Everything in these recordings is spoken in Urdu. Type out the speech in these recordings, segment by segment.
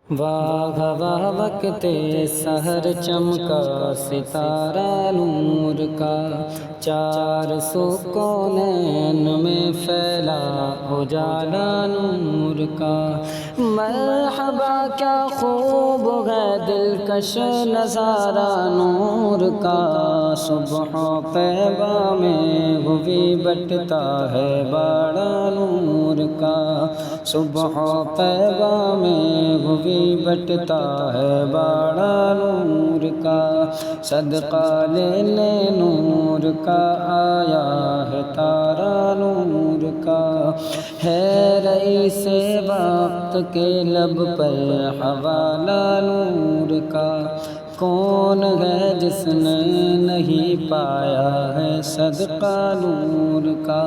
واہ واہ وقت سحر چمکا ستارہ نور کا، چار سو کونین میں پھیلا اجالا نور کا۔ مرحبا کیا خوب ہے دلکش نظارہ نور کا، صبح طیبہ میں ہوئی بٹتا ہے باڑا نور کا، صبح طیبہ میں ہوئی بٹتا ہے باڑا نور کا۔ صدقہ لینے نور کا آیا ہے تارا نور کا، ہے رئیس وقت کے لب پر حوالہ نور کا۔ کون ہے جس نے نہیں پایا ہے صدقہ نور کا،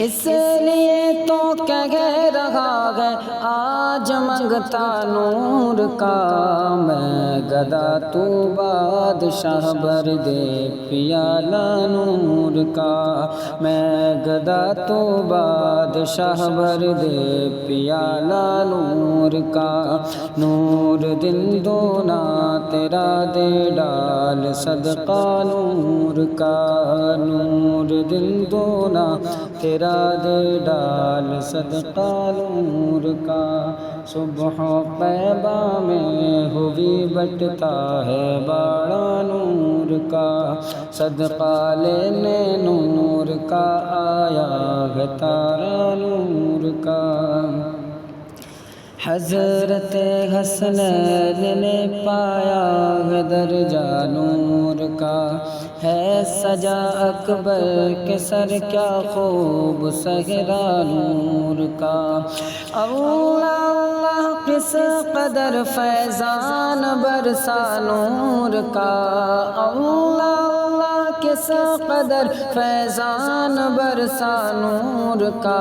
اس لیے تو کہہ رہا ہے آج منگتا نور کا۔ میں گدا تو بادشاہ بھر دے پیالہ نور کا، میں گدا تو بادشاہ بھر دے پیالہ نور کا۔ نور دن دونا تیرا دے ڈال صدقہ نور کا، نور دن دونا تیرا دے ڈال صدقہ نور کا۔ صبح طیبہ میں ہوئی بٹتا ہے باڑا نور کا، صدقہ لینے نور کا آیا ہے تارا نور کا۔ حضرت حسنین نے پایا ہے درجہ نور کا، ہے سجا اکبر کے سر کیا خوب صحرا نور کا۔ اللہ اللہ کس قدر فیضان برسا نور کا، اللہ اللہ کس قدر فیضان برسا نور کا۔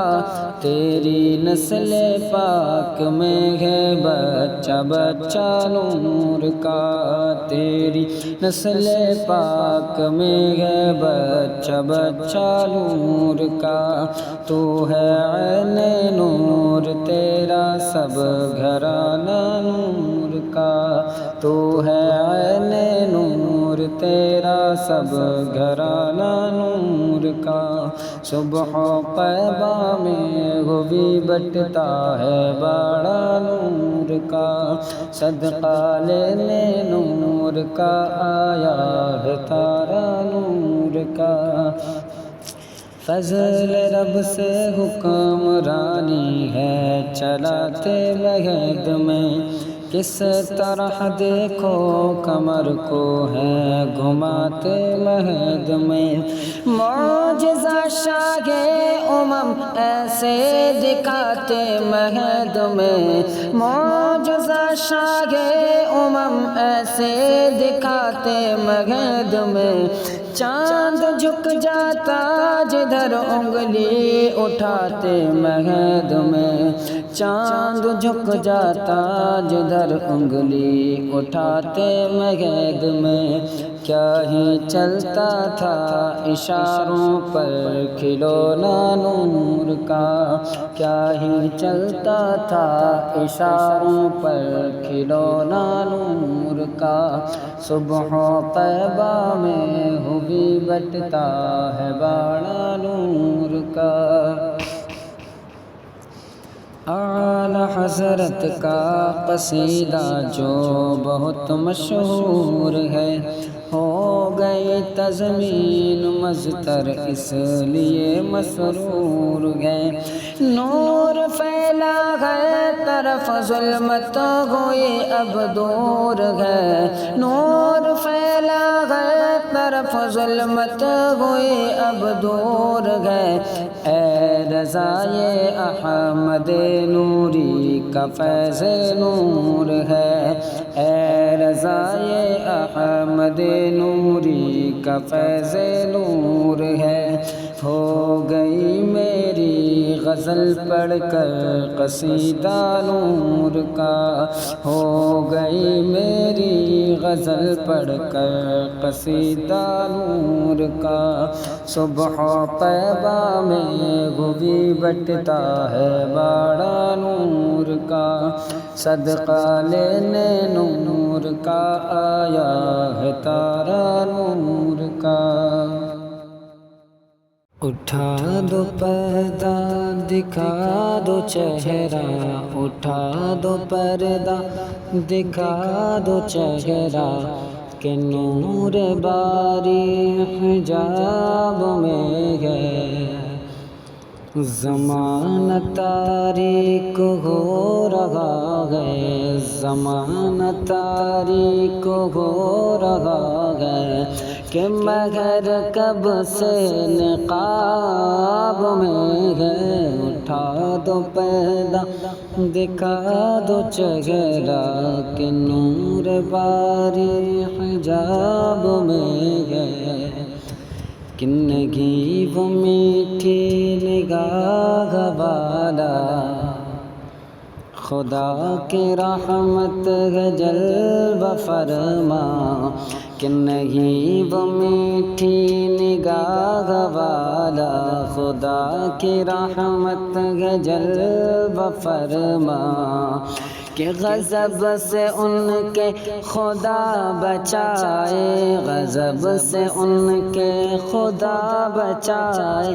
تیری نسل پاک میں ہے بچہ بچہ نور کا، تیری نسل پاک میں ہے بچہ بچہ نور کا۔ تو ہے عین نور تیرا سب گھرانہ نور کا، تو ہے عین نور تیرا سب گھرانہ نور کا۔ صبح طیبہ میں ہوئی بٹتا ہے باڑا نور کا، صدقہ لینے نور کا آیا ہے تارا نور کا۔ فضل رب سے حکمرانی ہے چلاتے مہد میں، کس طرح دیکھو کمر کو ہے گھماتے مہد میں۔ معجزہ شاہ امم ایسے دکھاتے مہد میں، معجزہ شاہ امم ایسے دکھاتے مہد میں۔ چاند جھک جاتا جدھر انگلی اٹھاتے مہد میں، چاند جھک جاتا جدھر انگلی اٹھاتے مہد میں۔ کیا ہی چلتا تھا اشاروں پر کھلونا نور کا، کیا ہی چلتا تھا اشاروں پر کھلونا نور کا۔ صبح طیبہ میں ہوئی بٹتا ہے باڑا نور کا۔ اعلیٰ حضرت کا قصیدہ جو بہت مشہور ہے، ہو گئی تزمین مضطر اس لیے مسرور ہے۔ نور پھیلا ہے طرف ظلمت ہوئی اب دور ہے، نور پھیلا ہے طرف ظلمت ہوئی اب دور ہے۔ اے رضائے احمد نوری کا فیض نور ہے، اے رضائے احمد نوری کا فیض نور ہے۔ ہو گئی میری غزل پڑھ کر قصیدہ نور کا، ہو گئی میری غزل پڑھ کر قصیدہ نور کا، صبح طیبہ میں ہوئی بٹتا ہے باڑا نور کا، صدقہ لینے نور کا آیا ہے تارا نور کا۔ اٹھا دو پردہ دکھا دو چہرہ، اٹھا دو پردہ دکھا دو چہرہ، کہ نور باری حجاب میں ہے، زمانہ تاریک ہو رہا ہے، زمانہ تاریک ہو رہا ہے، کہ مگر کب سے نقاب میں ہے۔ اٹھا دو پردہ دکھا دو چہرہ، کہ نور باری حجاب میں ہے، کہ نہیں وہ میٹھی نگاہ والا، خدا کی رحمت ہے جلوہ فرما، کہ نہیں وہ میٹھی نگاہ والا، خدا کی رحمت ہے جلوہ فرما، کہ غضب سے ان کے خدا بچائے، غضب سے ان کے خدا بچائے،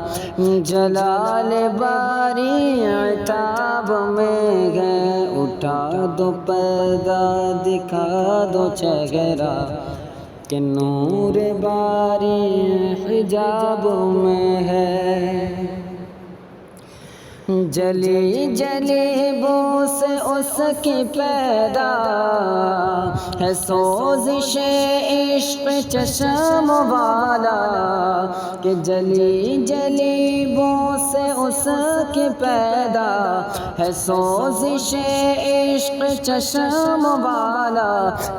جلال باری عتاب میں ہے۔ اٹھا دو پردہ دکھا دو چہرہ، کہ نور باری حجاب میں ہے، جلی جلی بو سے اس کی پیدا ہے، سوزش عشق چشم والا، کہ جلی جلی بو سے اس کی پیدا ہے، سوزش عشق چشم والا،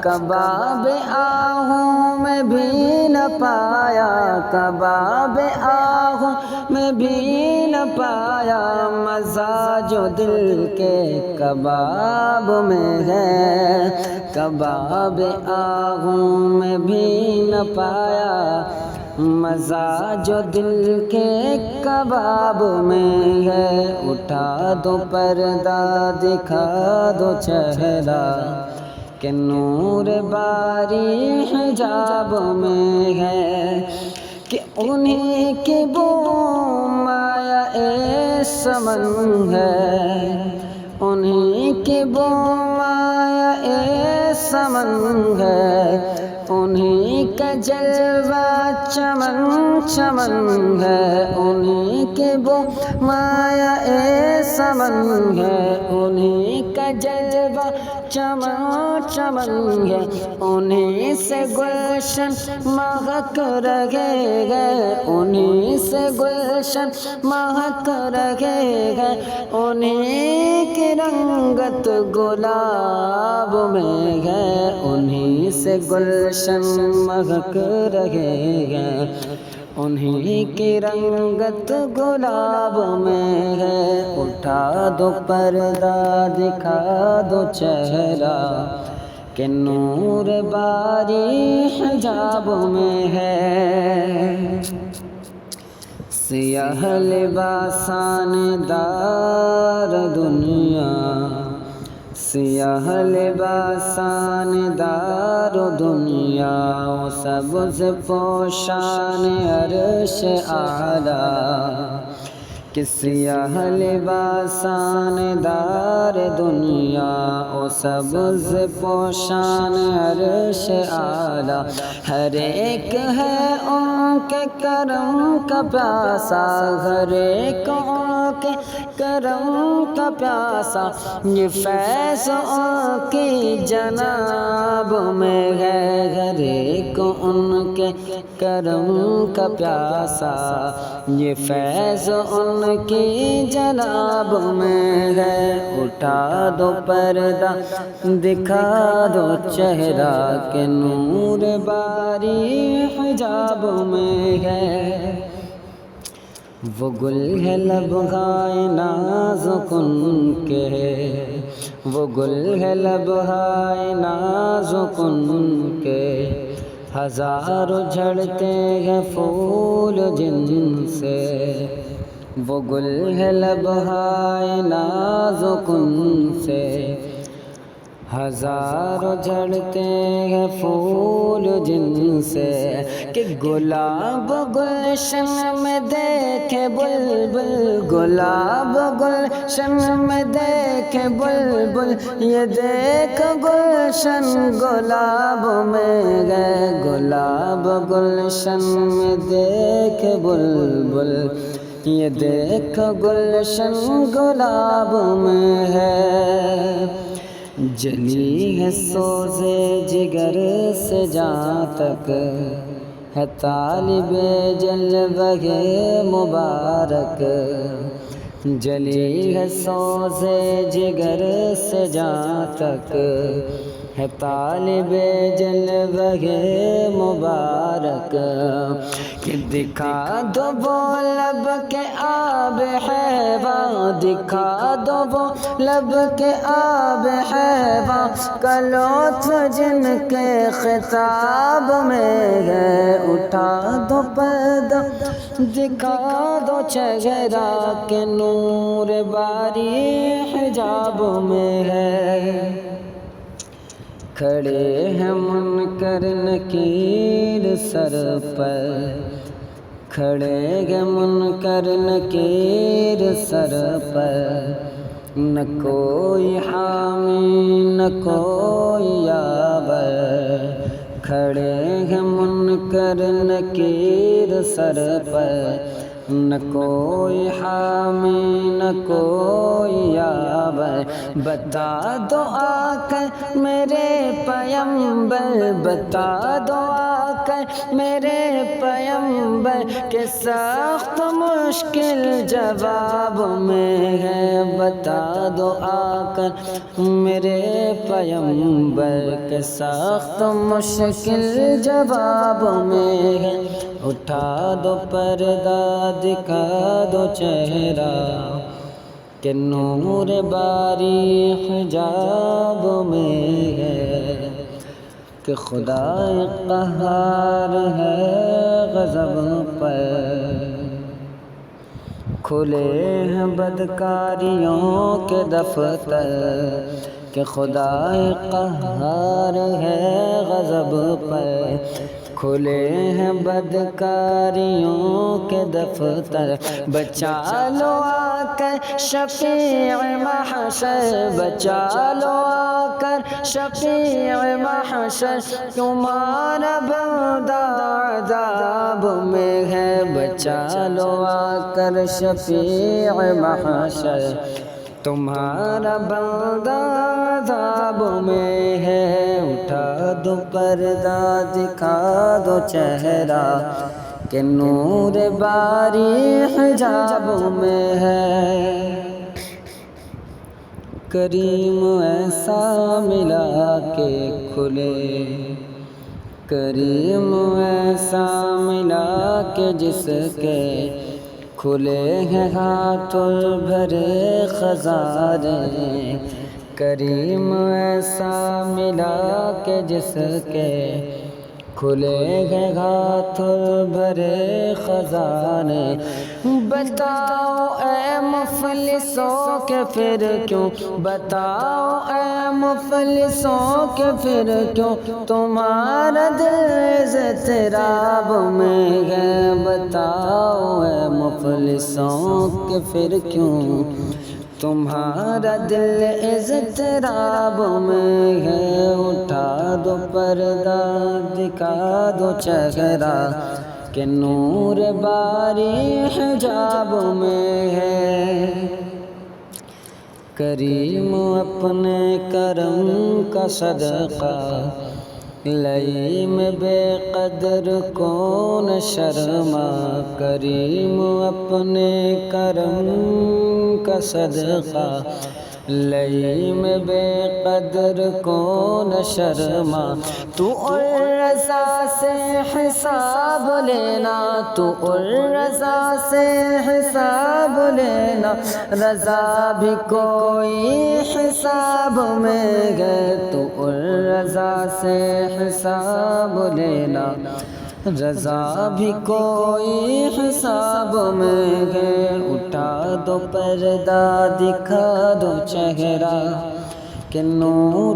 کباب آہوں میں بھی نہ پایا، کباب آہوں میں بھی نہ پایا، مزہ جو دل کے کباب میں ہے، کباب آہوں میں بھی نہ پایا، مزہ جو دل کے کباب میں ہے۔ اٹھا دو پردہ دکھا دو چہرہ، کہ نور باری حجاب میں ہے، کہ انہیں کی بو مایا سمن ہے، انہیں کی بو مایا سمن ہے، انہیں کا جلوہ چمن چمن ہے، انہیں کی بو مایا سمن ہے، انہیں کا جلوہ چمن چمن ہے، انہیں سے گلشن مہک رہے گے، انہیں سے گلشن مہک رہے گے، انہیں کی رنگت گلاب میں ہے، انہیں سے گلشن مہک رہے گے، انہیں کی رنگت گلاب میں ہے۔ اٹھا دو پردہ دکھا دو چہرہ، کہ نور باری حجاب میں ہے، سیاہ لباسان دار دنیا، سیاہ لباسان دار دنیا، سبز پوشان عرش اعلیٰ، کہ سیاہ لباسان دار دنیا، او سبز پوشان عرش اعلیٰ، ہر ایک ہے ان کے کرم کا پیاسا، ہر ایک ان کے کرم کا پیاسا، یہ فیض ان کی جناب میں ہے، ہر ایک ان کے کرم کا پیاسا، یہ فیض ان کی جناب میں ہے۔ اٹھا دو پردہ دکھا دو چہرہ، کہ نور باری حجاب میں ہے، وہ گل ہے لبہائے نازک ان کے، وہ گل ہے لبہائے نازک ان کے، ہزاروں جھڑتے ہیں پھول جن سے، وہ گل ہے لبہائے نازک ان سے، ہزاروں جھڑتے ہیں پھول جن سے، کہ گلاب گلشن میں دیکھے بلبل، گلاب گلشن میں دیکھے بلبل، یہ دیکھ گلشن گلاب میں ہے، گلاب گلشن میں دیکھے بلبل، یہ دیکھ گلشن گلاب میں ہے، جلی ہے سوزے جگر سے جہاں تک ہے طالب جلوہ مبارک، جلی ہے سوزے جگر سے جہاں تک ہے طالب جلوہ مبارک، کہ دکھا دو وہ لب کے آب حیواں، دکھا دو وہ لب کے آب حیواں کا لطف جن کے خطاب میں ہے، اٹھا دو پردہ دکھا دو چہرہ کہ نور باری حجاب میں ہے، کھڑے ہیں منکر نکیر سر پر، کھڑے ہیں منکر نکیر سر پر، نہ کوئی حامی نہ کوئی یاور، کھڑے ہیں منکر نکیر سر پر، نہ کوئی حامی نہ کوئی یاور، بتا دو آ کر میرے پیمبر، بتا دو آ کر میرے پیمبر، کہ سخت مشکل جواب میں ہے، بتا دو آ کر میرے پیمبر، کہ سخت مشکل جواب میں ہے، اٹھا دو پردہ دکھا دو چہرہ کہ نور باری حجاب میں ہے، کہ خدا قہار ہے غضب پر، کھلے ہیں بدکاریوں کے دفتر، کہ خدا قہار ہے غضب پر، کھلے ہیں بدکاریوں کے دفتر، بچا لو آ کر شفیع محشر، بچا لو آ کر شفیع محشر، تمہارا بندہ عذاب میں ہے، بچا لو آ کر شفیع محشر، تمہارا بندہ عذاب میں ہے، اٹھا دو پردہ دکھا دو چہرہ کہ نور باری حجاب میں ہے، کریم ایسا ملا کہ کھلے، کریم ایسا ملا کہ جس کے کھلے ہیں ہاتھ بھرے خزانے، کریم ایسا ملا کہ جس کے کھلے ہیں ہاتھ بھرے خزانے، بتاؤ اے مفلسوں کہ پھر کیوں، بتاؤ اے مفلسوں کہ پھر کیوں تمہارا دل اضطراب میں ہے، بتاؤ اے مفلسوں کہ پھر کیوں تمہارا دل اضطراب میں ہے، اٹھا دو پردہ دکھا دو چہرہ کہ نور باری حجاب میں ہے، کریم اپنے کرم کا صدقہ لئیم بے قدر کون شرما، کریم اپنے کرم کا صدقہ لئی میں بے قدر کو نہ شرما، تو اور رضا سے حساب لینا، تو اور رضا سے حساب لینا، رضا بھی کوئی حساب میں گئے، تو اور رضا سے حساب لینا، رضا بھی کوئی حساب میں گئے۔ اٹھا دو پردہ دکھا دو چہرہ کہ نور